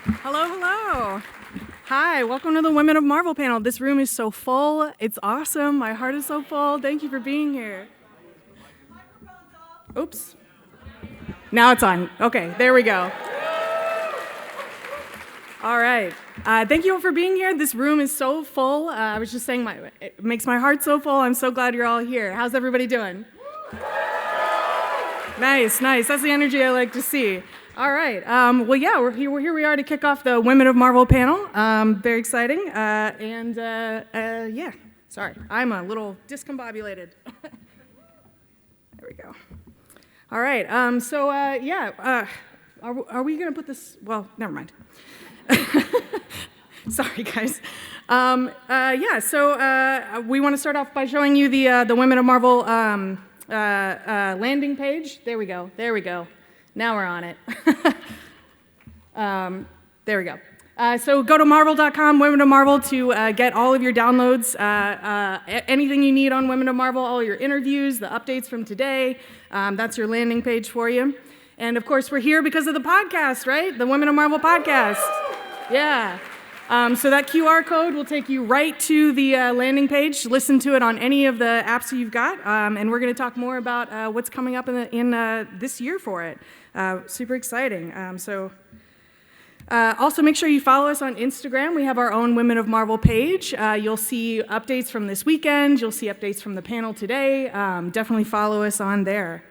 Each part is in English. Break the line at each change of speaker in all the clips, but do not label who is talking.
Hello, hello. Hi, welcome to the Women of Marvel panel. This room is so full. It's awesome. My heart is so full. Thank you for being here. Oops. Now it's on. Okay, there we go. All right. Thank you all for being here. This room is so full. I was just saying, it makes my heart so full. I'm so glad you're all here. How's everybody doing? Nice, nice. That's the energy I like to see. All right. Well, yeah, here we are to kick off the Women of Marvel panel. Very exciting. Yeah. Sorry, I'm a little discombobulated. There we go. All right. Are we going to put this? Well, never mind. Sorry, guys. We want to start off by showing you the Women of Marvel landing page. There we go. Now we're on it. There we go. So go to marvel.com, Women of Marvel, to get all of your downloads, anything you need on Women of Marvel, all your interviews, the updates from today. That's your landing page for you. And of course, we're here because of the podcast, right? The Women of Marvel podcast. Yeah. So that QR code will take you right to the landing page. Listen to it on any of the apps that you've got. And we're going to talk more about what's coming up in this year for it. Super exciting. Also, make sure you follow us on Instagram. We have our own Women of Marvel page. You'll see updates from this weekend. You'll see updates from the panel today. Definitely follow us on there.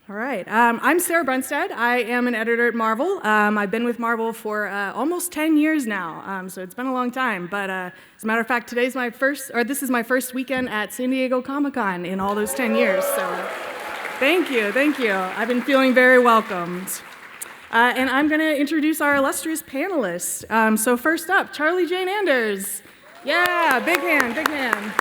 All right. I'm Sarah Brunstad. I am an editor at Marvel. I've been with Marvel for almost 10 years now, so it's been a long time. But as a matter of fact, this is my first weekend at San Diego Comic-Con in all those 10 years. So thank you. I've been feeling very welcomed. And I'm going to introduce our illustrious panelists. So first up, Charlie Jane Anders. Yeah, big hand.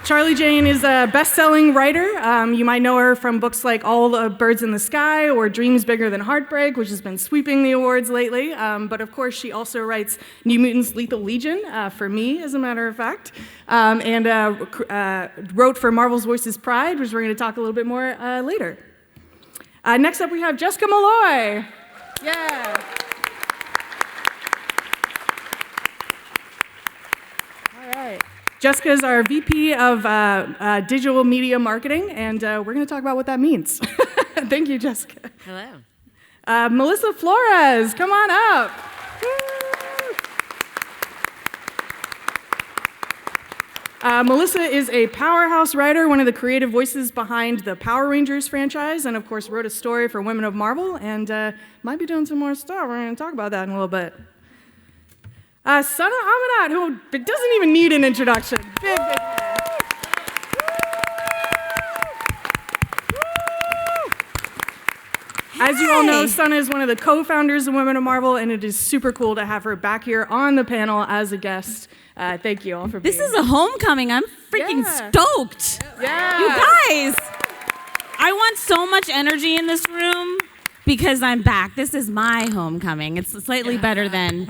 Charlie Jane is a best-selling writer. You might know her from books like All the Birds in the Sky or Dreams Bigger Than Heartbreak, which has been sweeping the awards lately. But of course, she also writes New Mutants Lethal Legion, for me, as a matter of fact, and wrote for Marvel's Voices Pride, which we're going to talk a little bit more later. Next up, we have Jessica Malloy. Yeah. All right. Jessica is our VP of Digital Media Marketing, and we're going to talk about what that means. Thank you, Jessica.
Hello.
Melissa Flores, come on up. Melissa is a powerhouse writer, one of the creative voices behind the Power Rangers franchise, and of course wrote a story for Women of Marvel, and might be doing some more stuff. We're going to talk about that in a little bit. Son of Amanat, who doesn't even need an introduction. Big hand. As you all know, Sana is one of the co-founders of Women of Marvel, and it is super cool to have her back here on the panel as a guest. Thank you all for being here.
This is a homecoming. I'm freaking stoked.
Yeah.
You guys, I want so much energy in this room because I'm back. This is my homecoming. It's slightly better than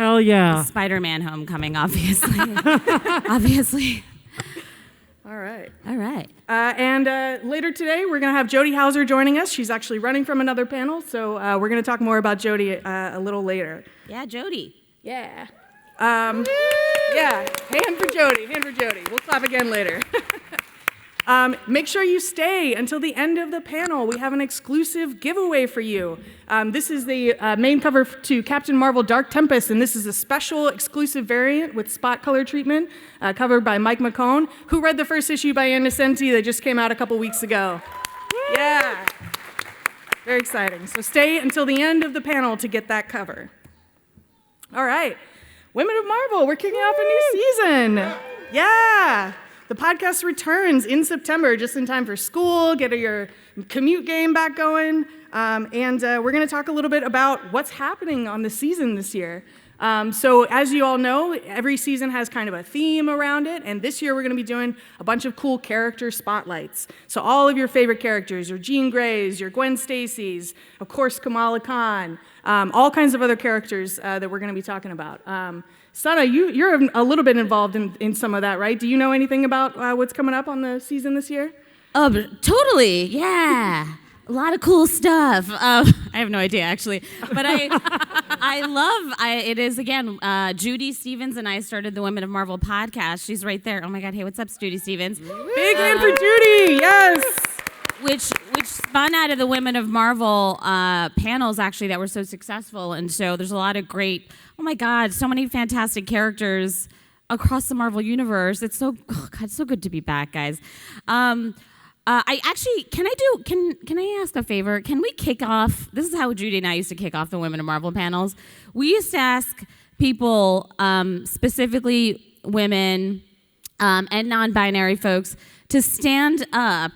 Spider-Man homecoming, obviously. Obviously.
All right.
And
later today, we're going to have Jody Houser joining us. She's actually running from another panel, so we're going to talk more about Jody a little later.
Yeah, Jody.
Yeah. Hand for Jody. We'll clap again later. Make sure you stay until the end of the panel. We have an exclusive giveaway for you. This is the main cover to Captain Marvel Dark Tempest, and this is a special exclusive variant with spot color treatment, covered by Mike McCone, who read the first issue by Innocenti that just came out a couple weeks ago. Yeah. Very exciting. So stay until the end of the panel to get that cover. All right. Women of Marvel, we're kicking off a new season. Yeah. The podcast returns in September, just in time for school, get your commute game back going, and we're going to talk a little bit about what's happening on the season this year. So as you all know, every season has kind of a theme around it, and this year we're going to be doing a bunch of cool character spotlights. So all of your favorite characters, your Jean Greys, your Gwen Stacys, of course Kamala Khan, all kinds of other characters that we're going to be talking about. Sana, you're a little bit involved in some of that, right? Do you know anything about what's coming up on the season this year?
Totally, yeah. A lot of cool stuff. I have no idea, actually. But it is, again, Judy Stevens and I started the Women of Marvel podcast. She's right there. Oh, my God. Hey, what's up, Judy Stevens?
Big hand for Judy, yes!
Which spun out of the Women of Marvel panels, actually, that were so successful. And so there's a lot of great, oh, my God, so many fantastic characters across the Marvel universe. It's so, oh God, it's so good to be back, guys. I actually, can I ask a favor? Can we kick off, this is how Judy and I used to kick off the Women of Marvel panels. We used to ask people, specifically women and non-binary folks, to stand up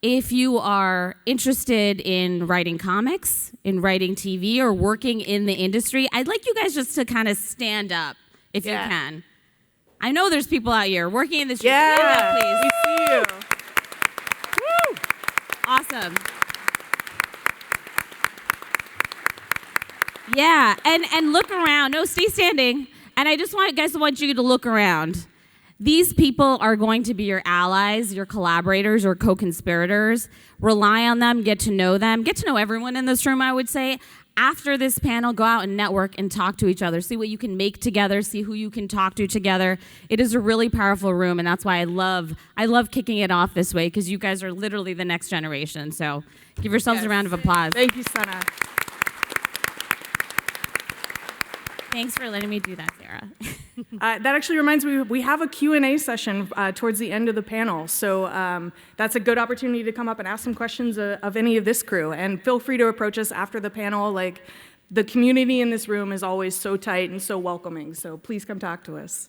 if you are interested in writing comics, in writing TV, or working in the industry. I'd like you guys just to kind of stand up if you can. I know there's people out here working in this.
Yeah,
stand up, please.
We see you. Woo!
Awesome. Yeah, and look around. No, stay standing. And I just want you to look around. These people are going to be your allies, your collaborators, or co-conspirators. Rely on them, get to know them. Get to know everyone in this room, I would say. After this panel, go out and network and talk to each other. See what you can make together. See who you can talk to together. It is a really powerful room, and that's why I love kicking it off this way, because you guys are literally the next generation. So give yourselves a round of applause.
Thank you, Sana.
Thanks for letting me do that, Sarah.
That actually reminds me, we have a Q&A session towards the end of the panel, so that's a good opportunity to come up and ask some questions of any of this crew, and feel free to approach us after the panel. Like, the community in this room is always so tight and so welcoming, so please come talk to us.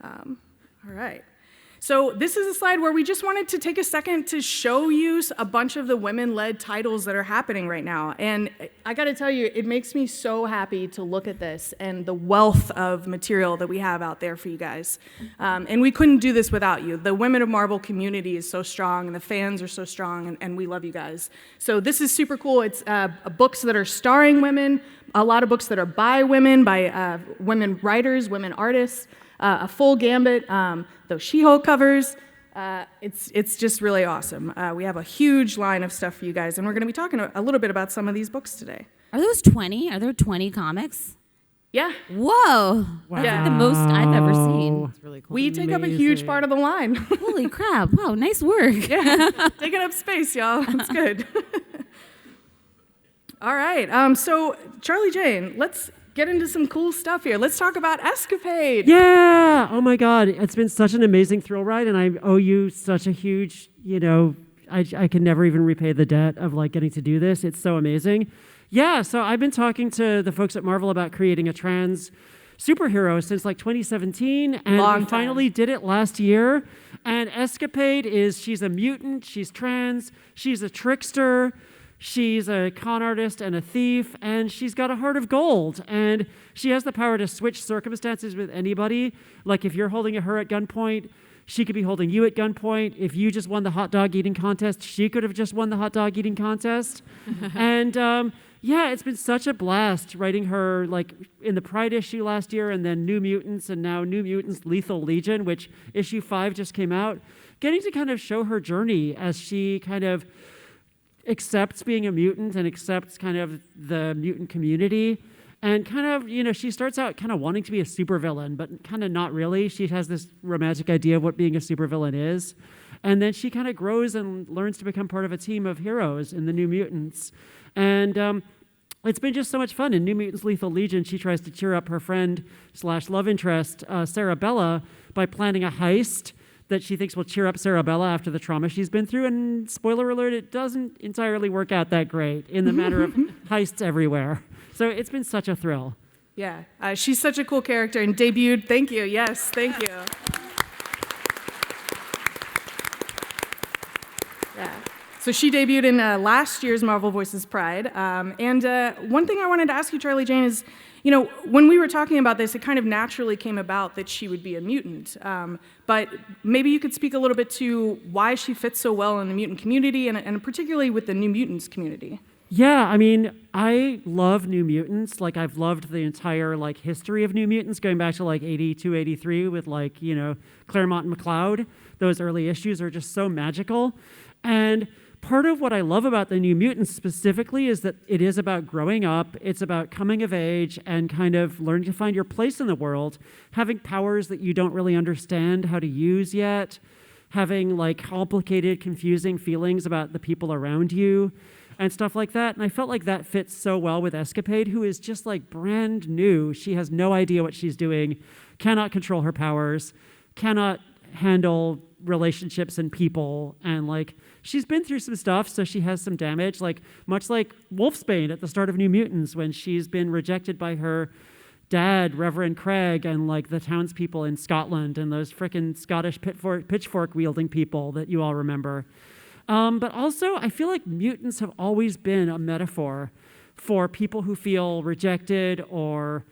All right. So this is a slide where we just wanted to take a second to show you a bunch of the women-led titles that are happening right now. And I gotta tell you, it makes me so happy to look at this and the wealth of material that we have out there for you guys. And we couldn't do this without you. The Women of Marvel community is so strong, and the fans are so strong, and we love you guys. So this is super cool. It's books that are starring women, a lot of books that are by women writers, women artists, a full gambit, those She-Hulk covers. It's just really awesome. We have a huge line of stuff for you guys, and we're going to be talking a little bit about some of these books today.
Are those 20? Are there 20 comics?
Yeah.
Whoa. Wow. That's like the most I've ever seen.
That's really cool.
We take up a huge part of the line.
Holy crap. Wow, nice work.
Yeah, taking up space, y'all. It's good. All right. So, Charlie Jane, let's get into some cool stuff here. Let's talk about Escapade.
Yeah. Oh my God. It's been such an amazing thrill ride, and I owe you such a huge, I can never even repay the debt of like getting to do this. It's so amazing. Yeah. So I've been talking to the folks at Marvel about creating a trans superhero since like 2017, and we finally did it last year. And Escapade she's a mutant, she's trans, she's a trickster, she's a con artist and a thief, and she's got a heart of gold. And she has the power to switch circumstances with anybody. Like if you're holding her at gunpoint, she could be holding you at gunpoint. If you just won the hot dog eating contest, she could have just won the hot dog eating contest. And yeah, it's been such a blast writing her like in the Pride issue last year, and then New Mutants, and now New Mutants Lethal Legion, which issue 5 just came out. Getting to kind of show her journey as she kind of accepts being a mutant and accepts kind of the mutant community, and kind of, she starts out kind of wanting to be a supervillain, but kind of not really. She has this romantic idea of what being a supervillain is, and then she kind of grows and learns to become part of a team of heroes in the New Mutants. And it's been just so much fun. In New Mutants Lethal Legion, she tries to cheer up her friend / love interest, Sarabella, by planning a heist that she thinks will cheer up Sarabella after the trauma she's been through. And spoiler alert, it doesn't entirely work out that great in the matter of heists everywhere. So it's been such a thrill.
Yeah, she's such a cool character and debuted. Thank you. Yes, thank you. Yeah. So she debuted in last year's Marvel Voices Pride. And one thing I wanted to ask you, Charlie Jane, is, when we were talking about this, it kind of naturally came about that she would be a mutant. But maybe you could speak a little bit to why she fits so well in the mutant community, and particularly with the New Mutants community.
Yeah, I mean, I love New Mutants. Like, I've loved the entire, history of New Mutants, going back to, 82, 83 with, Claremont and McLeod. Those early issues are just so magical. part of what I love about the New Mutants specifically is that it is about growing up. It's about coming of age and kind of learning to find your place in the world, having powers that you don't really understand how to use yet, having like complicated, confusing feelings about the people around you and stuff like that. And I felt like that fits so well with Escapade, who is just like brand new. She has no idea what she's doing, cannot control her powers, cannot handle relationships and people, and like she's been through some stuff, so she has some damage, like much like Wolfsbane at the start of New Mutants, when she's been rejected by her dad, Reverend Craig, and like the townspeople in Scotland, and those frickin' Scottish pitchfork wielding people that you all remember. But also, I feel like mutants have always been a metaphor for people who feel rejected or,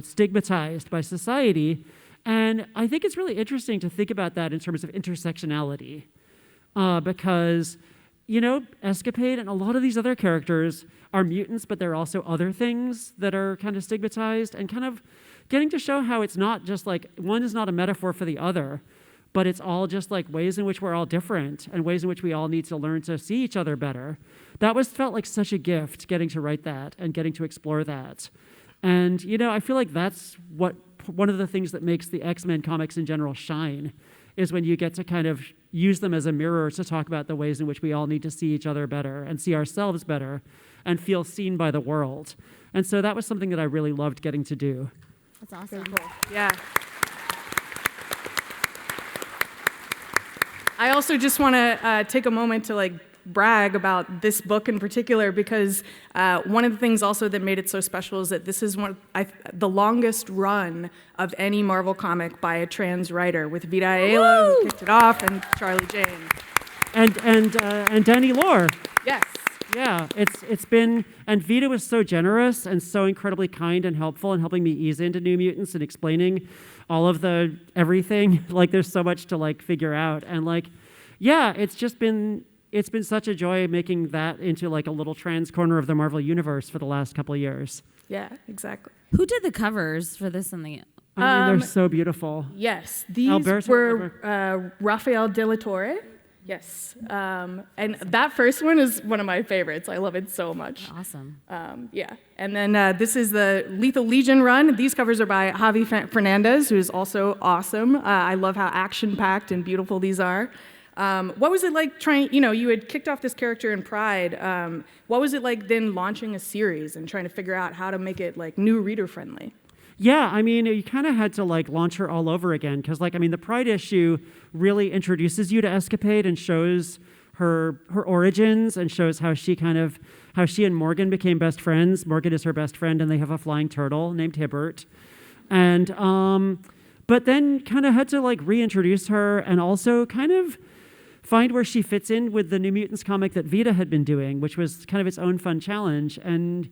stigmatized by society. And I think it's really interesting to think about that in terms of intersectionality, because, Escapade and a lot of these other characters are mutants, but they're also other things that are kind of stigmatized, and kind of getting to show how it's not just like one is not a metaphor for the other, but it's all just like ways in which we're all different and ways in which we all need to learn to see each other better. That felt like such a gift, getting to write that and getting to explore that. And, I feel like that's one of the things that makes the X-Men comics in general shine, is when you get to kind of use them as a mirror to talk about the ways in which we all need to see each other better and see ourselves better and feel seen by the world. And so that was something that I really loved getting to do.
That's awesome.
Very cool. Yeah. I also just want to take a moment to brag about this book in particular, because one of the things also that made it so special is that this is the longest run of any Marvel comic by a trans writer, with Vita Ayala, who kicked it off, and Charlie Jane.
And Danny Lore.
Yes.
Yeah, it's been, and Vita was so generous and so incredibly kind and helpful in helping me ease into New Mutants and explaining all of the everything. There's so much to figure out, and it's been such a joy making that into a little trans corner of the Marvel universe for the last couple of years.
Yeah, exactly.
Who did the covers for this and the?
They're so beautiful.
Yes, these
Alberto,
were Rafael de la Torre. Yes, and that first one is one of my favorites. I love it so much.
Awesome.
Yeah, and then this is the Lethal Legion run. These covers are by Javi Fernandez, who is also awesome. I love how action-packed and beautiful these are. What was it like trying, you had kicked off this character in Pride. What was it like then launching a series and trying to figure out how to make it new reader friendly?
Yeah, you kind of had to launch her all over again, because the Pride issue really introduces you to Escapade and shows her origins and shows how she and Morgan became best friends. Morgan is her best friend, and they have a flying turtle named Hibbert. And but then kind of had to reintroduce her and also kind of find where she fits in with the New Mutants comic that Vita had been doing, which was kind of its own fun challenge. And,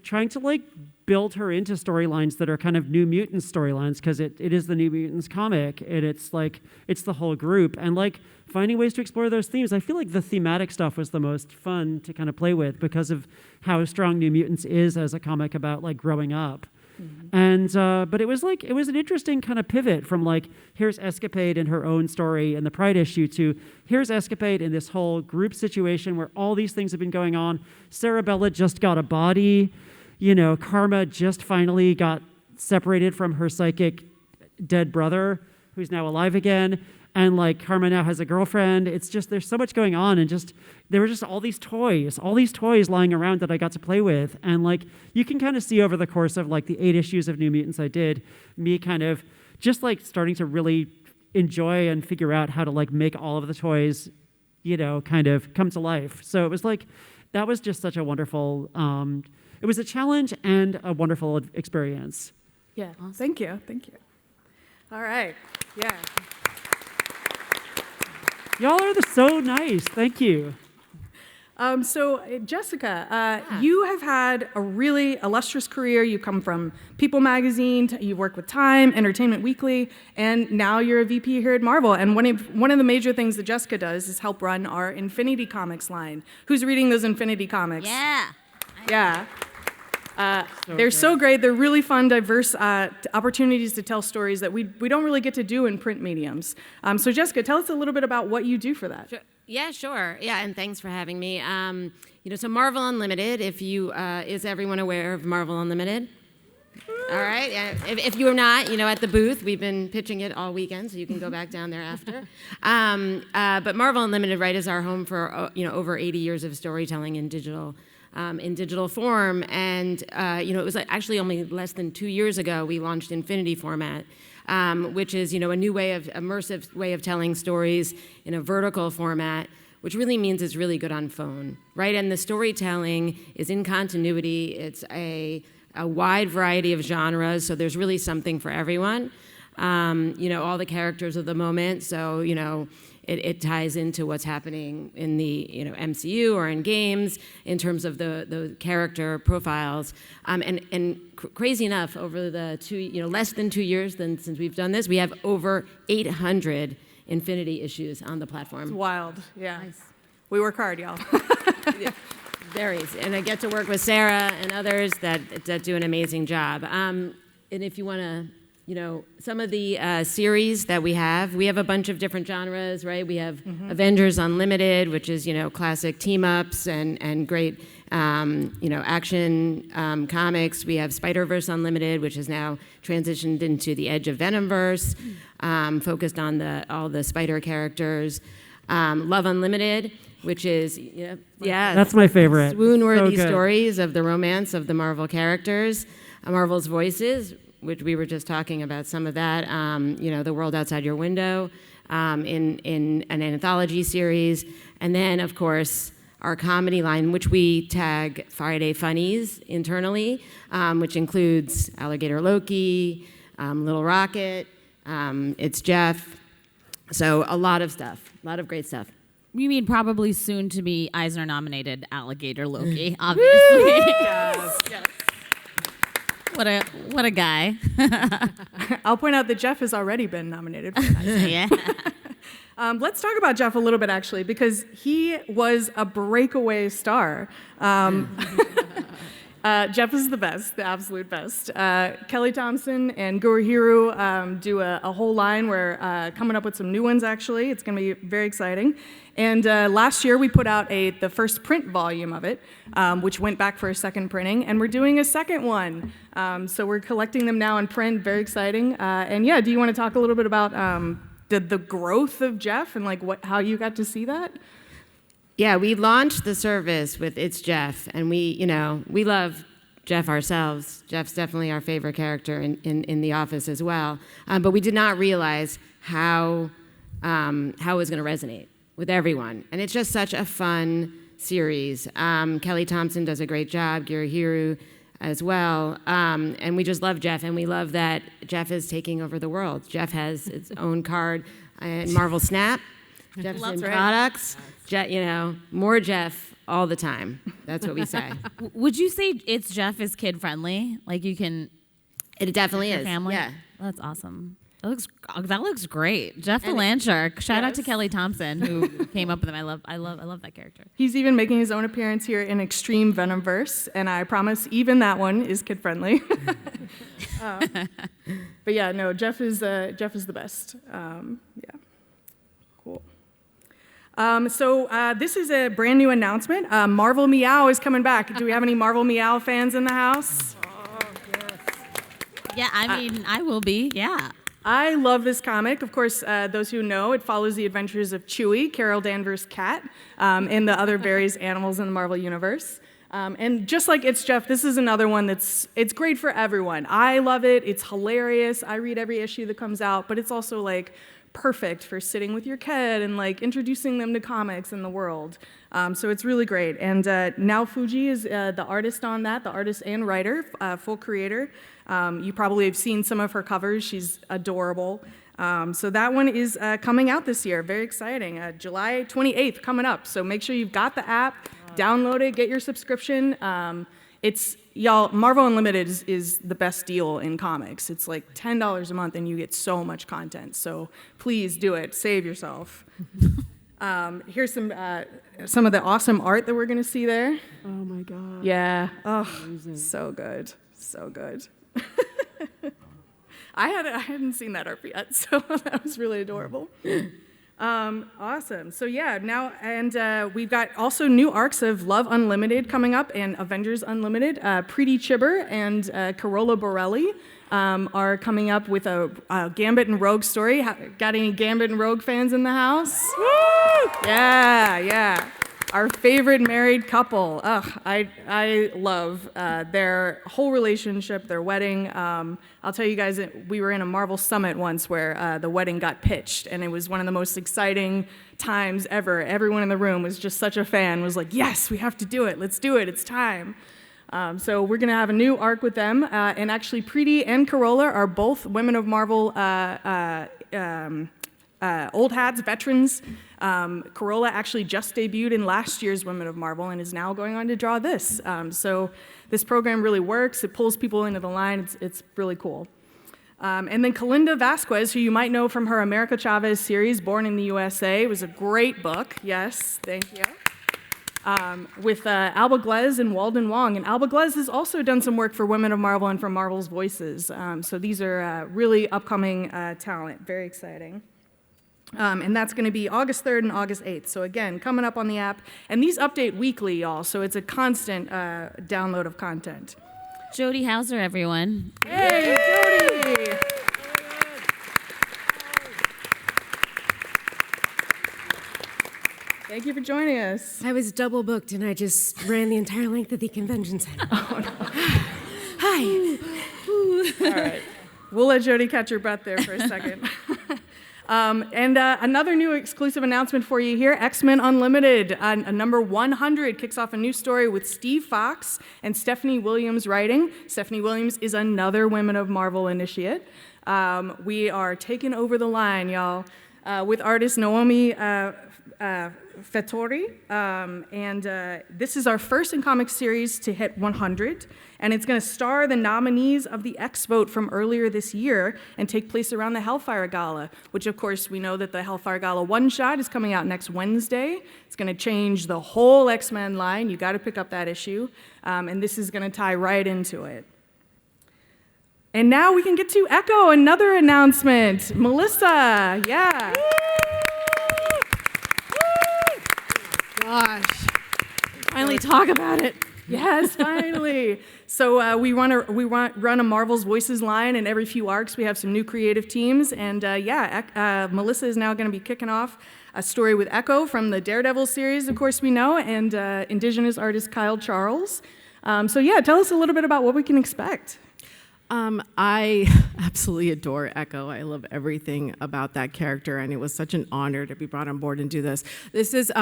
trying to build her into storylines that are kind of New Mutants storylines, because it is the New Mutants comic, and it's the whole group. And finding ways to explore those themes. I feel like the thematic stuff was the most fun to kind of play with because of how strong New Mutants is as a comic about growing up. Mm-hmm. And but it was an interesting kind of pivot from here's Escapade in her own story in the Pride issue to here's Escapade in this whole group situation where all these things have been going on. Cerebella just got a body, Karma just finally got separated from her psychic dead brother, who's now alive again, and Karma now has a girlfriend. It's just there's so much going on, and there were just all these toys lying around that I got to play with. And you can kind of see over the course of the 8 issues of New Mutants I did, me kind of just starting to really enjoy and figure out how to make all of the toys, kind of come to life. So it was that was just such a wonderful, it was a challenge and a wonderful experience.
Yeah, awesome. Thank you. All right, yeah.
Y'all are so nice. Thank you.
So, Jessica, you have had a really illustrious career. You come from People Magazine, you work with Time, Entertainment Weekly, and now you're a VP here at Marvel. And one of the major things that Jessica does is help run our Infinity Comics line. Who's reading those Infinity Comics?
Yeah.
Yeah. They're so great. They're really fun, diverse opportunities to tell stories that we don't really get to do in print mediums. So Jessica, tell us a little bit about what you do for that.
Sure. Yeah, sure. Yeah, and thanks for having me. So Marvel Unlimited, is everyone aware of Marvel Unlimited? All right. Yeah. If you are not, at the booth, we've been pitching it all weekend, so you can go back down there after. But Marvel Unlimited, right, is our home for over 80 years of storytelling in digital form. And it was actually only less than 2 years ago we launched Infinity format, which is a new immersive way of telling stories in a vertical format, which really means it's really good on phone, right? And the storytelling is in continuity. It's a wide variety of genres, so there's really something for everyone. All the characters of the moment, so it ties into what's happening in the MCU or in games in terms of the character profiles. And crazy enough, over the less than 2 years since we've done this, we have over 800 Infinity issues on the platform.
It's wild, yeah.
Nice.
We work hard, y'all.
Yeah. Varies, and I get to work with Sarah and others that do an amazing job. And if you want to, some of the series that we have a bunch of different genres, right? We have Avengers Unlimited, which is classic team ups and great action comics. We have Spider-Verse Unlimited, which is now transitioned into the Edge of Venomverse, focused on all the Spider characters. Love Unlimited, which is,
That's my favorite.
Swoon-worthy
So good.
stories of the romance of the Marvel characters. Marvel's Voices, which we were just talking about some of that, The World Outside Your Window, in an anthology series. And then, of course, our comedy line, which we tag Friday Funnies internally, which includes Alligator Loki, Little Rocket, It's Jeff. So a lot of stuff, a lot of great stuff.
You mean probably soon to be Eisner-nominated Alligator Loki, obviously.
Yes.
What a guy.
I'll point out that Jeff has already been nominated for that.
Yeah.
Let's talk about Jeff a little bit, actually, because he was a breakaway star. Jeff is the best, the absolute best. Kelly Thompson and Gurahiru do a whole line. We're coming up with some new ones, actually. It's going to be very exciting. And last year, we put out the first print volume of it, which went back for a second printing, and we're doing a second one. So we're collecting them now in print, very exciting. And yeah, do you want to talk a little bit about the growth of Jeff and how you got to see that?
Yeah, we launched the service with It's Jeff, and we love Jeff ourselves. Jeff's definitely our favorite character in The Office as well. But we did not realize how it was going to resonate with everyone. And it's just such a fun series. Kelly Thompson does a great job, Gurahiru as well. And we just love Jeff, and we love that Jeff is taking over the world. Jeff has its own card in Marvel Snap. Jeff's in products. More Jeff all the time. That's what we say.
Would you say It's Jeff is kid friendly? You can.
It definitely is.
Family.
Yeah.
That's awesome. That looks great. Jeff the Land Shark. Shout out to Kelly Thompson who came up with him. I love that character.
He's even making his own appearance here in Extreme Venomverse, and I promise even that one is kid friendly. But yeah, no, Jeff is the best. Yeah, cool. So this is a brand new announcement. Marvel Meow is coming back. Do we have any Marvel Meow fans in the house?
Oh, yes.
Yeah, I mean, I will be. Yeah.
I love this comic. Of course, those who know, it follows the adventures of Chewie, Carol Danvers' cat, and the other various animals in the Marvel Universe. And just like It's Jeff, this is another one it's great for everyone. I love it. It's hilarious. I read every issue that comes out, but it's also perfect for sitting with your kid and introducing them to comics and the world. So it's really great. And Now Fuji is the artist on that, the artist and writer, full creator. You probably have seen some of her covers. She's adorable. So that one is coming out this year. Very exciting. July 28th coming up. So make sure you've got the app, download it, get your subscription. Y'all, Marvel Unlimited is the best deal in comics. It's $10 a month and you get so much content. So please do it. Save yourself. Here's some of the awesome art that we're going to see there.
Oh my God.
Yeah. Oh, so good. So good. I hadn't seen that art yet, so that was really adorable. Awesome. So yeah, now, and we've got also new arcs of Love Unlimited coming up and Avengers Unlimited. Preeti Chibber and Carola Borelli are coming up with a Gambit and Rogue story. Got any Gambit and Rogue fans in the house? Woo! Yeah. Our favorite married couple. Ugh, I love their whole relationship, their wedding. I'll tell you guys, we were in a Marvel Summit once where the wedding got pitched, and it was one of the most exciting times ever. Everyone in the room was just such a fan, was like, yes, we have to do it. Let's do it. It's time. So we're going to have a new arc with them. And actually, Preeti and Carola are both Women of Marvel old hats, veterans. Carola actually just debuted in last year's Women of Marvel and is now going on to draw this. So this program really works. It pulls people into the line. It's really cool. And then Kalinda Vasquez, who you might know from her America Chavez series, Born in the USA. It was a great book. Yes, thank you. With Alba Glez and Walden Wong. And Alba Glez has also done some work for Women of Marvel and for Marvel's Voices. So these are really upcoming talent. Very exciting. And that's going to be August 3rd and August 8th. So again, coming up on the app. And these update weekly, y'all, so it's a constant download of content.
Jody Houser, everyone.
Hey, Jody! Thank you for joining us.
I was double booked and I just ran the entire length of the convention center.
Oh, no.
Hi.
All right. We'll let Jody catch her breath there for a second. And another new exclusive announcement for you here, X-Men Unlimited. Number 100 kicks off a new story with Steve Fox and Stephanie Williams writing. Stephanie Williams is another Women of Marvel initiate. We are taking over the line, y'all, with artist Naomi Fattori. And this is our first in comic series to hit 100. And it's going to star the nominees of the X Vote from earlier this year and take place around the Hellfire Gala, which, of course, we know that the Hellfire Gala one-shot is coming out next Wednesday. It's going to change the whole X-Men line. You got to pick up that issue. And this is going to tie right into it. And now we can get to Echo, another announcement. Melissa, yeah.
Gosh, finally talk about it.
Yes, finally. So we run a Marvel's Voices line, and every few arcs we have some new creative teams. And Melissa is now going to be kicking off a story with Echo from the Daredevil series, of course we know, and Indigenous artist Kyle Charles. So yeah, tell us a little bit about what we can expect.
I absolutely adore Echo. I love everything about that character, and it was such an honor to be brought on board and do this. This is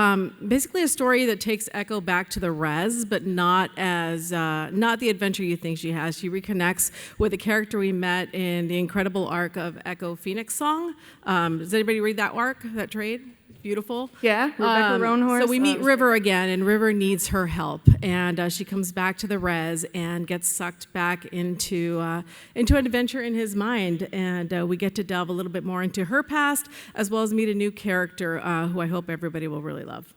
basically a story that takes Echo back to the res, but not the adventure you think she has. She reconnects with a character we met in the incredible arc of Echo Phoenix Song. Does anybody read that arc, that trade? Beautiful.
Yeah, Rebecca Roanhorse.
So we meet River again, and River needs her help, and she comes back to the res and gets sucked back into an adventure in his mind, and we get to delve a little bit more into her past, as well as meet a new character who I hope everybody will really love.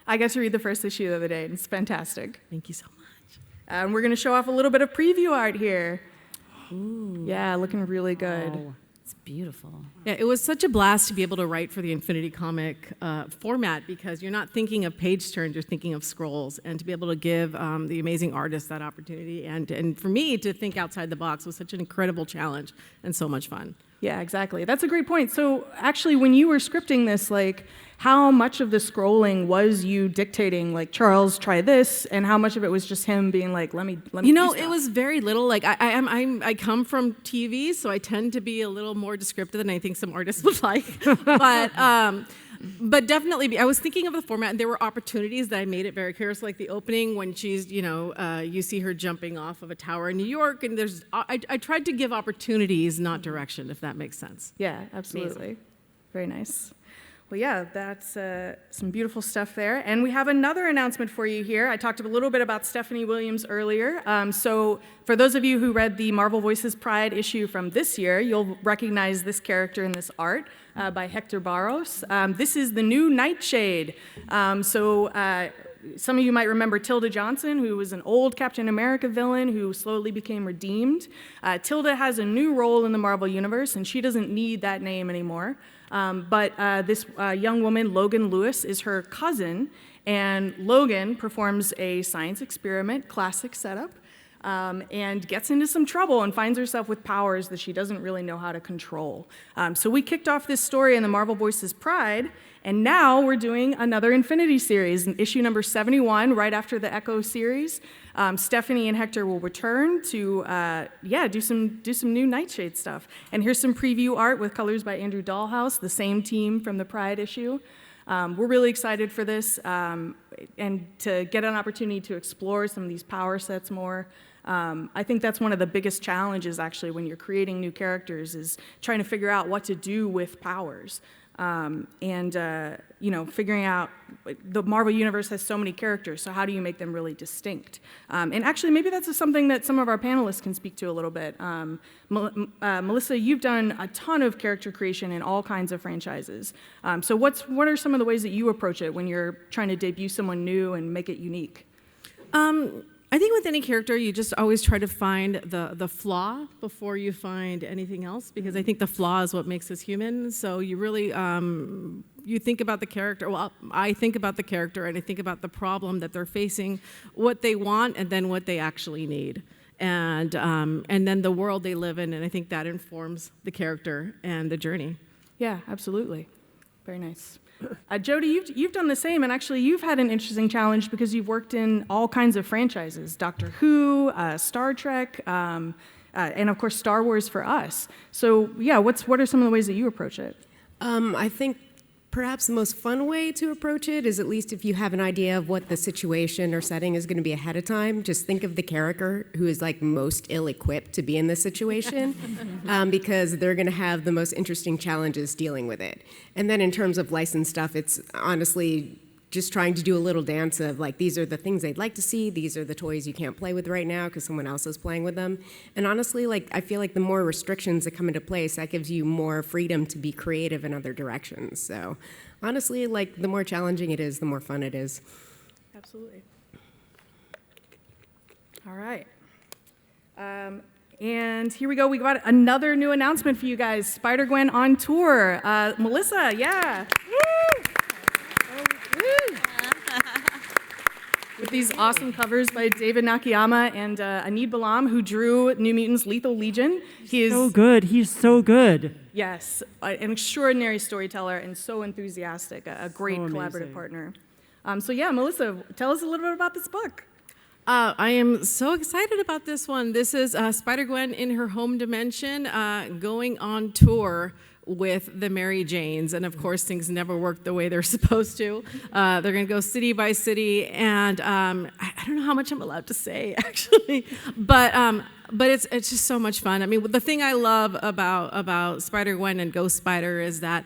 I got to read the first issue the other day, and it's fantastic.
Thank you so much.
And we're going to show off a little bit of preview art here. Ooh. Yeah, looking really good.
Oh, it's beautiful.
Yeah, it was such a blast to be able to write for the Infinity Comic format, because you're not thinking of page turns, you're thinking of scrolls, and to be able to give the amazing artists that opportunity, and for me to think outside the box was such an incredible challenge and so much fun.
Yeah, exactly. That's a great point. So actually, when you were scripting this, like, how much of the scrolling was you dictating, like, Charles, try this, and how much of it was just him being like, let me
You know, it was very little. Like, I come from TV, so I tend to be a little more descriptive than I think some artists would like. But definitely, I was thinking of the format, and there were opportunities that I made it very clear. So like the opening when she's, you see her jumping off of a tower in New York, and I tried to give opportunities, not direction, if that makes sense.
Yeah, absolutely. Amazing. Very nice. Well, yeah, that's some beautiful stuff there. And we have another announcement for you here. I talked a little bit about Stephanie Williams earlier. So for those of you who read the Marvel Voices Pride issue from this year, you'll recognize this character in this art some of you might remember Tilda Johnson, who was an old Captain America villain who slowly became redeemed. Tilda has a new role in the Marvel Universe, and she doesn't need that name anymore. But this young woman, Logan Lewis, is her cousin, and Logan performs a science experiment, classic setup, and gets into some trouble and finds herself with powers that she doesn't really know how to control. So we kicked off this story in the Marvel Voices Pride, and now we're doing another Infinity series, in issue number 71, right after the Echo series. Stephanie and Hector will return to, do some new Nightshade stuff. And here's some preview art with colors by Andrew Dahlhaus, the same team from the Pride issue. We're really excited for this, and to get an opportunity to explore some of these power sets more. I think that's one of the biggest challenges, actually, when you're creating new characters, is trying to figure out what to do with powers. Figuring out, the Marvel Universe has so many characters, so how do you make them really distinct? And actually, maybe that's something that some of our panelists can speak to a little bit. Melissa, you've done a ton of character creation in all kinds of franchises. So what are some of the ways that you approach it when you're trying to debut someone new and make it unique?
I think with any character, you just always try to find the flaw before you find anything else, because I think the flaw is what makes us human. So you really, you think about the character. Well, I think about the character, and I think about the problem that they're facing, what they want, and then what they actually need. And then the world they live in, and I think that informs the character and the journey.
Yeah, absolutely. Very nice. Jody, you've done the same, and actually you've had an interesting challenge because you've worked in all kinds of franchises, Doctor Who, Star Trek, and of course Star Wars for us. So yeah, what are some of the ways that you approach it?
I think perhaps the most fun way to approach it is, at least if you have an idea of what the situation or setting is going to be ahead of time, just think of the character who is like most ill-equipped to be in this situation, because they're going to have the most interesting challenges dealing with it. And then in terms of licensed stuff, it's honestly just trying to do a little dance of like, these are the things they'd like to see, these are the toys you can't play with right now because someone else is playing with them. And honestly, like, I feel like the more restrictions that come into place, that gives you more freedom to be creative in other directions. So honestly, like, the more challenging it is, the more fun it is.
Absolutely. All right. And here we go. We got another new announcement for you guys. Spider-Gwen on tour. Melissa, yeah. With these awesome covers by David Nakayama and Anid Balam, who drew New Mutants Lethal Legion. He is
so good. He's so good.
Yes, an extraordinary storyteller and so enthusiastic, a great
So
collaborative
amazing.
partner. So yeah, Melissa, tell us a little bit about this book.
I am so excited about this one. This is Spider-Gwen in her home dimension, going on tour with the Mary Janes. And of course, things never work the way they're supposed to. They're going to go city by city. And I don't know how much I'm allowed to say, actually. But it's just so much fun. I mean, the thing I love about Spider-Gwen and Ghost Spider is that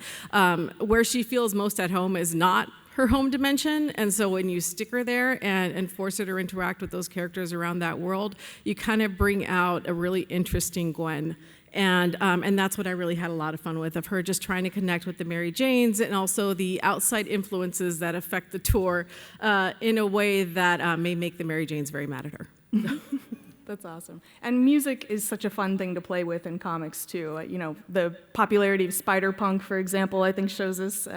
where she feels most at home is not her home dimension, and so when you stick her there and force her to interact with those characters around that world, you kind of bring out a really interesting Gwen. And that's what I really had a lot of fun with, of her just trying to connect with the Mary Janes and also the outside influences that affect the tour in a way that may make the Mary Janes very mad at her.
That's awesome. And music is such a fun thing to play with in comics, too. The popularity of Spider-Punk, for example, I think shows us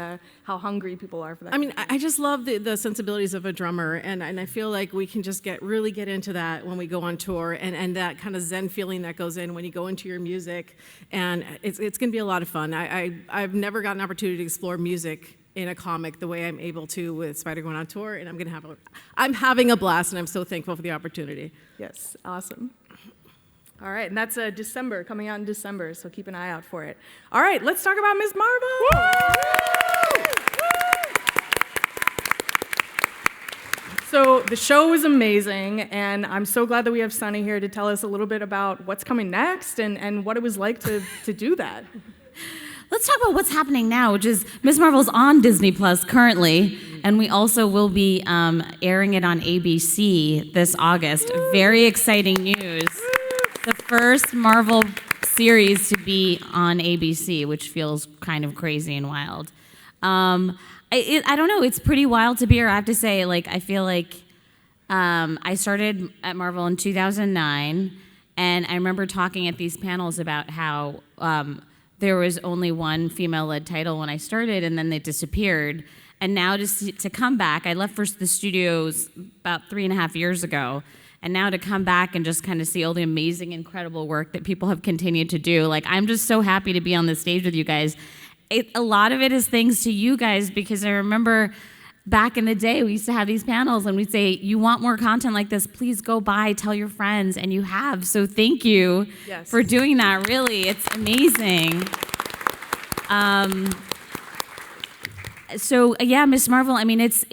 how hungry people are for that.
I mean, I just love the sensibilities of a drummer, and I feel like we can just really get into that when we go on tour, and that kind of zen feeling that goes in when you go into your music, and it's going to be a lot of fun. I've never got an opportunity to explore music in a comic the way I'm able to with Spider-Gwen on tour, and I'm having a blast, and I'm so thankful for the opportunity.
Yes, awesome. All right, and that's December, coming out in December, so keep an eye out for it. All right, let's talk about Ms. Marvel! Woo! So the show was amazing, and I'm so glad that we have Sunny here to tell us a little bit about what's coming next and what it was like to do that.
Let's talk about what's happening now, which is Ms. Marvel's on Disney Plus currently, and we also will be airing it on ABC this August. Very exciting news. The first Marvel series to be on ABC, which feels kind of crazy and wild. I don't know. It's pretty wild to be here. I have to say, like, I feel like I started at Marvel in 2009, and I remember talking at these panels about how there was only one female-led title when I started, and then they disappeared. And now to come back, I left for the studios about 3.5 years ago, and now to come back and just kind of see all the amazing, incredible work that people have continued to do. Like, I'm just so happy to be on the stage with you guys. A lot of it is thanks to you guys, because I remember back in the day, we used to have these panels and we'd say, you want more content like this, please go by, tell your friends, and you have. So thank you for doing that, really. It's amazing. So yeah, Miss Marvel, I mean, it's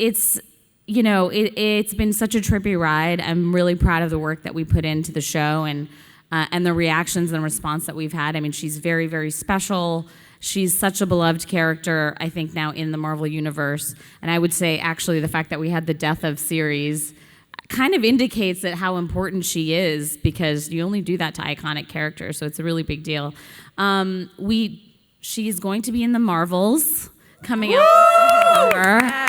you know, it's been such a trippy ride. I'm really proud of the work that we put into the show and the reactions and response that we've had. I mean, she's very, very special. She's such a beloved character, I think, now in the Marvel Universe. And I would say, actually, the fact that we had the death of series kind of indicates that how important she is, because you only do that to iconic characters, so it's a really big deal. She is going to be in the Marvels coming out this September.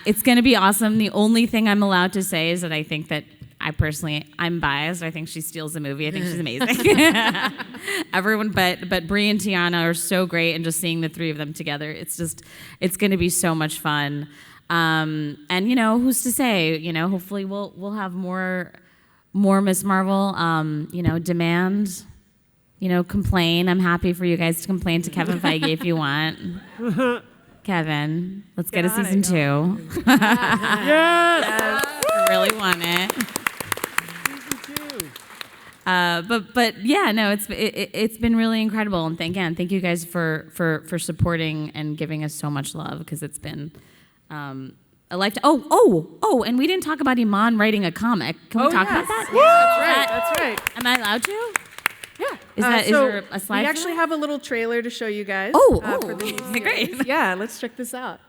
It's going to be awesome. The only thing I'm allowed to say is that I think that I'm biased. I think she steals the movie. I think she's amazing. Everyone, but Brie and Tiana are so great, and just seeing the three of them together, it's going to be so much fun. And you know, who's to say? You know, hopefully we'll have more Miss Marvel. You know, demand. You know, complain. I'm happy for you guys to complain to Kevin Feige if you want. Kevin, let's get a season 2.
Yes!
I really want it. But yeah, no, it's been really incredible, and thank you guys for supporting and giving us so much love, because it's been a lifetime. Oh, and we didn't talk about Iman writing a comic. Can we talk about that?
Yeah, that's right.
Am I allowed to?
Yeah.
Is there a slide?
We
for
actually
that?
have a little trailer to show you guys. For the new
great.
series. Yeah, let's check this out.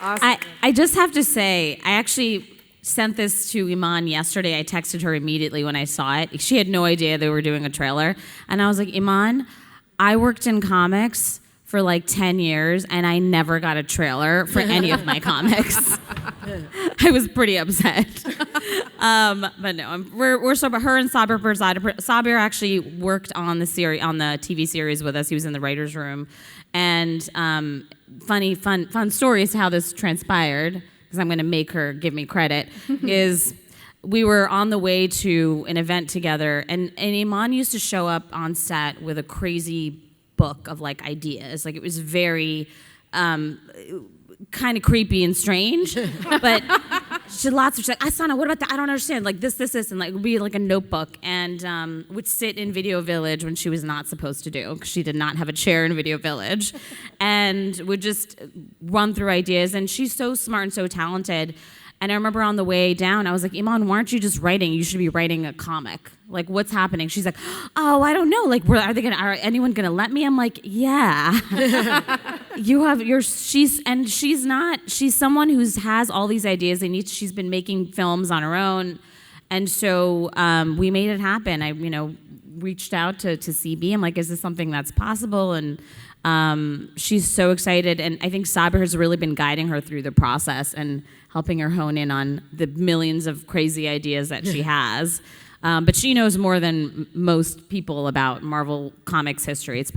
Awesome.
I just have to say, I actually sent this to Iman yesterday. I texted her immediately when I saw it. She had no idea they were doing a trailer. And I was like, Iman, I worked in comics for like 10 years, and I never got a trailer for any of my comics. I was pretty upset. But no, we're so. But her and Sabir actually worked on the TV series with us. He was in the writers' room, and fun story as to how this transpired, because I'm going to make her give me credit. Is we were on the way to an event together, and Iman used to show up on set with a crazy book of like ideas. Like, it was very kind of creepy and strange, but she's like, Asana, what about that? I don't understand. Like this, and like it would be like a notebook, and would sit in Video Village when she was not supposed to do, because she did not have a chair in Video Village, and would just run through ideas. And she's so smart and so talented. And I remember on the way down, I was like, Iman, why aren't you just writing? You should be writing a comic. Like, what's happening? She's like, oh, I don't know. Like, are anyone gonna let me? I'm like, yeah. She's someone who has all these ideas. She's been making films on her own. And so we made it happen. I, reached out to CB. I'm like, is this something that's possible? And she's so excited. And I think Sabir has really been guiding her through the process and helping her hone in on the millions of crazy ideas that she has. But she knows more than most people about Marvel Comics history. It's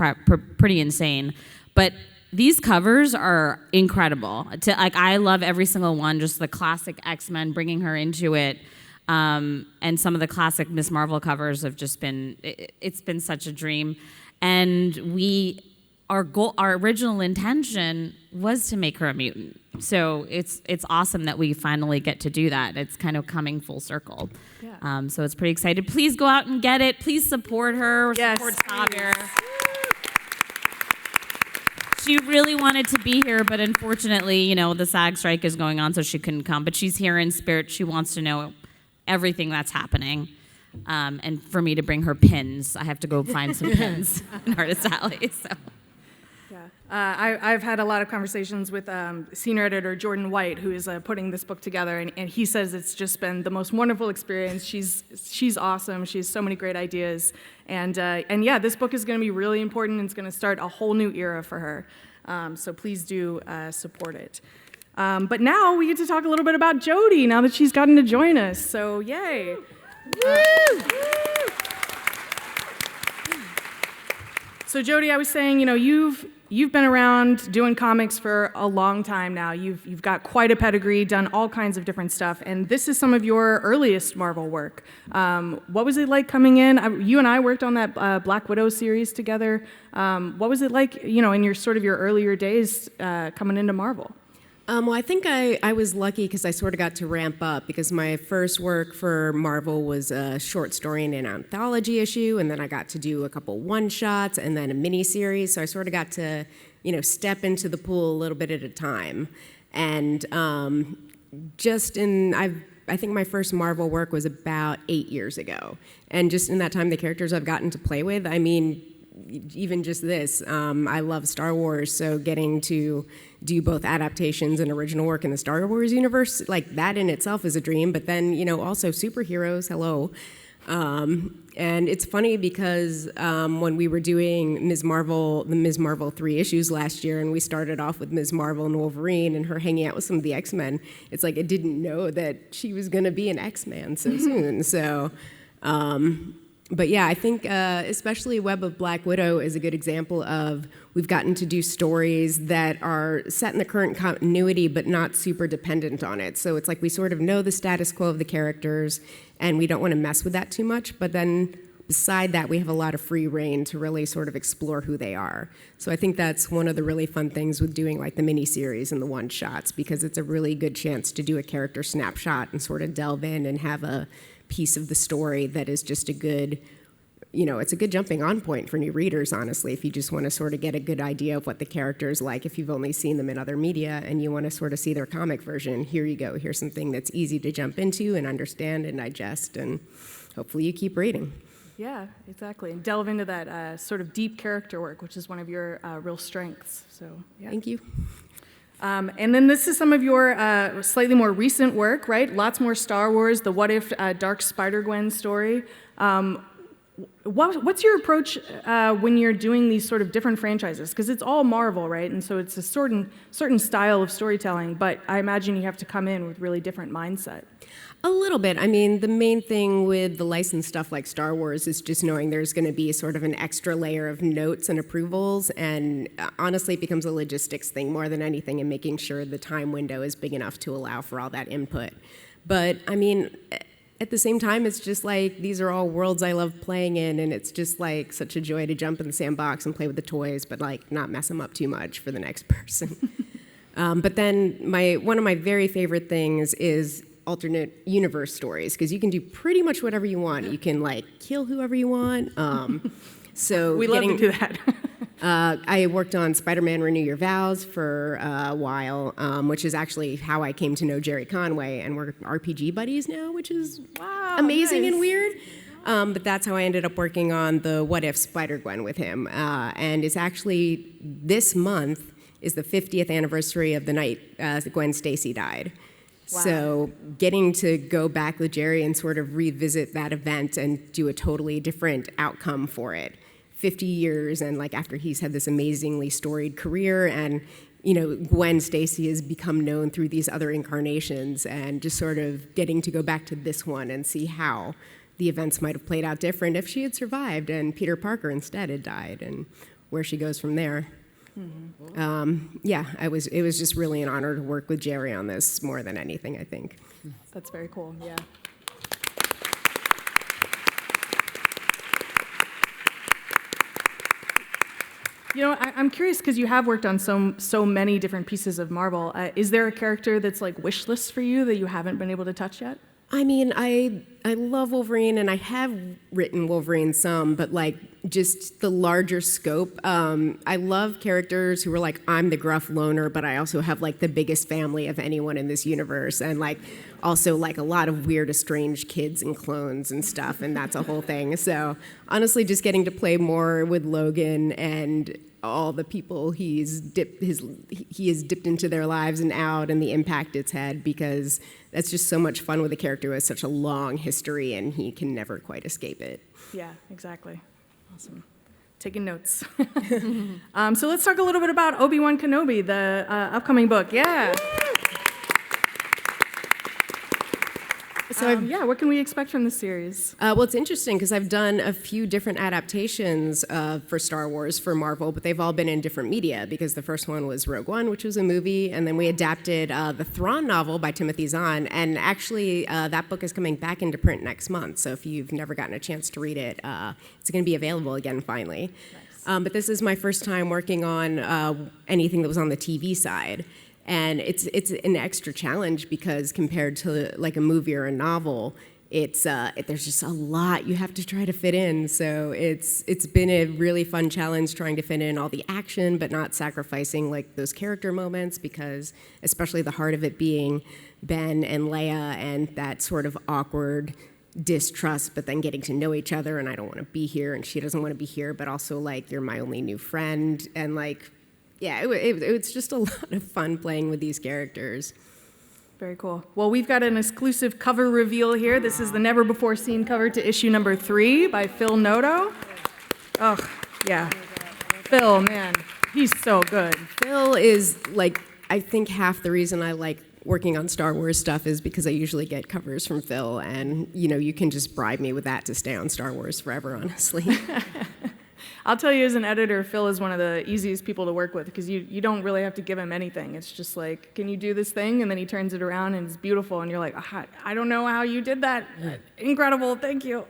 pretty insane. But these covers are incredible. I love every single one, just the classic X-Men, bringing her into it. And some of the classic Miss Marvel covers have just been, it's been such a dream. And our original intention was to make her a mutant. So it's awesome that we finally get to do that. It's kind of coming full circle. Yeah. So it's pretty excited. Please go out and get it. Please support her.
Yes,
support Xavier. She really wanted to be here, but unfortunately, the SAG strike is going on, so she couldn't come. But she's here in spirit. She wants to know everything that's happening. And for me to bring her pins, I have to go find some pins in Artist Alley. So.
Yeah, I've had a lot of conversations with senior editor Jordan White, who is putting this book together, and he says it's just been the most wonderful experience. She's awesome. She has so many great ideas, and yeah, this book is going to be really important, and it's going to start a whole new era for her. So please do support it. But now we get to talk a little bit about Jody, now that she's gotten to join us. So yay! So Jody, I was saying, you've been around doing comics for a long time now. You've got quite a pedigree, done all kinds of different stuff, and this is some of your earliest Marvel work. What was it like coming in? You and I worked on that Black Widow series together. What was it like, in your earlier days coming into Marvel?
Well, I think I was lucky because I sort of got to ramp up because my first work for Marvel was a short story in an anthology issue, and then I got to do a couple one-shots and then a mini-series, so I sort of got to, step into the pool a little bit at a time. And I think my first Marvel work was about 8 years ago. And just in that time, the characters I've gotten to play with, even just this, I love Star Wars, so getting to do both adaptations and original work in the Star Wars universe, like that in itself is a dream, but then, also superheroes, hello. And it's funny because when we were doing the Ms. Marvel 3 issues last year, and we started off with Ms. Marvel and Wolverine and her hanging out with some of the X-Men, it's like I didn't know that she was going to be an X-Man so soon, so... But yeah, I think especially Web of Black Widow is a good example of we've gotten to do stories that are set in the current continuity but not super dependent on it. So it's like we sort of know the status quo of the characters and we don't want to mess with that too much, but then beside that we have a lot of free reign to really sort of explore who they are. So I think that's one of the really fun things with doing like the mini-series and the one-shots, because it's a really good chance to do a character snapshot and sort of delve in and have a piece of the story that is just a good, it's a good jumping on point for new readers, honestly, if you just want to sort of get a good idea of what the character is like, if you've only seen them in other media and you want to sort of see their comic version, here you go. Here's something that's easy to jump into and understand and digest, and hopefully you keep reading.
Yeah, exactly. And delve into that sort of deep character work, which is one of your real strengths. So, yeah.
Thank you.
And then this is some of your slightly more recent work, right? Lots more Star Wars, the What If Dark Spider-Gwen story. What's your approach when you're doing these sort of different franchises? Because it's all Marvel, right? And so it's a certain style of storytelling, but I imagine you have to come in with really different mindset.
A little bit. The main thing with the licensed stuff like Star Wars is just knowing there's going to be sort of an extra layer of notes and approvals, and honestly, it becomes a logistics thing more than anything, and making sure the time window is big enough to allow for all that input. But, at the same time, it's just like, these are all worlds I love playing in, and it's just like such a joy to jump in the sandbox and play with the toys, but like not mess them up too much for the next person. But then one of my very favorite things is alternate universe stories, because you can do pretty much whatever you want. You can like kill whoever you want. So
we love to do that.
I worked on Spider-Man Renew Your Vows for a while, which is actually how I came to know Jerry Conway, and we're RPG buddies now, which is amazing and weird. But that's how I ended up working on the What If Spider-Gwen with him. And it's actually this month is the 50th anniversary of the night Gwen Stacy died. Wow. So getting to go back with Jerry and sort of revisit that event and do a totally different outcome for it. 50 years, and like after he's had this amazingly storied career, and Gwen Stacy has become known through these other incarnations, and just sort of getting to go back to this one and see how the events might have played out different if she had survived and Peter Parker instead had died, and where she goes from there. It was just really an honor to work with Jerry on this more than anything, I think.
That's very cool, yeah. I'm curious because you have worked on so many different pieces of Marvel. Is there a character that's like wish list for you that you haven't been able to touch yet?
I mean, I love Wolverine, and I have written Wolverine some, but like just the larger scope. I love characters who are like, I'm the gruff loner, but I also have like the biggest family of anyone in this universe, and like also like a lot of weird, estranged kids and clones and stuff, and that's a whole thing. So honestly, just getting to play more with Logan and all the people he has dipped into their lives and out, and the impact it's had, because that's just so much fun with a character who has such a long history and he can never quite escape it.
Yeah, exactly. Awesome. Taking notes. So let's talk a little bit about Obi-Wan Kenobi, the upcoming book. Yeah. So what can we expect from this series?
Well, it's interesting because I've done a few different adaptations for Star Wars for Marvel, but they've all been in different media, because the first one was Rogue One, which was a movie, and then we adapted the Thrawn novel by Timothy Zahn, and actually that book is coming back into print next month, so if you've never gotten a chance to read it, it's going to be available again finally. Nice. But this is my first time working on anything that was on the TV side. And it's an extra challenge, because compared to like a movie or a novel, there's just a lot you have to try to fit in. So it's been a really fun challenge trying to fit in all the action, but not sacrificing like those character moments, because especially the heart of it being Ben and Leia and that sort of awkward distrust, but then getting to know each other, and I don't want to be here and she doesn't want to be here, but also like you're my only new friend, and like it's just a lot of fun playing with these characters.
Very cool. Well, we've got an exclusive cover reveal here. This is the never-before-seen cover to issue number 3 by Phil Noto. Oh, yeah. Phil, man, he's so good.
Phil is like, I think half the reason I like working on Star Wars stuff is because I usually get covers from Phil, and you can just bribe me with that to stay on Star Wars forever, honestly.
I'll tell you, as an editor, Phil is one of the easiest people to work with, because you don't really have to give him anything. It's just like, can you do this thing? And then he turns it around and it's beautiful, and you're like, I don't know how you did that. Incredible, thank you.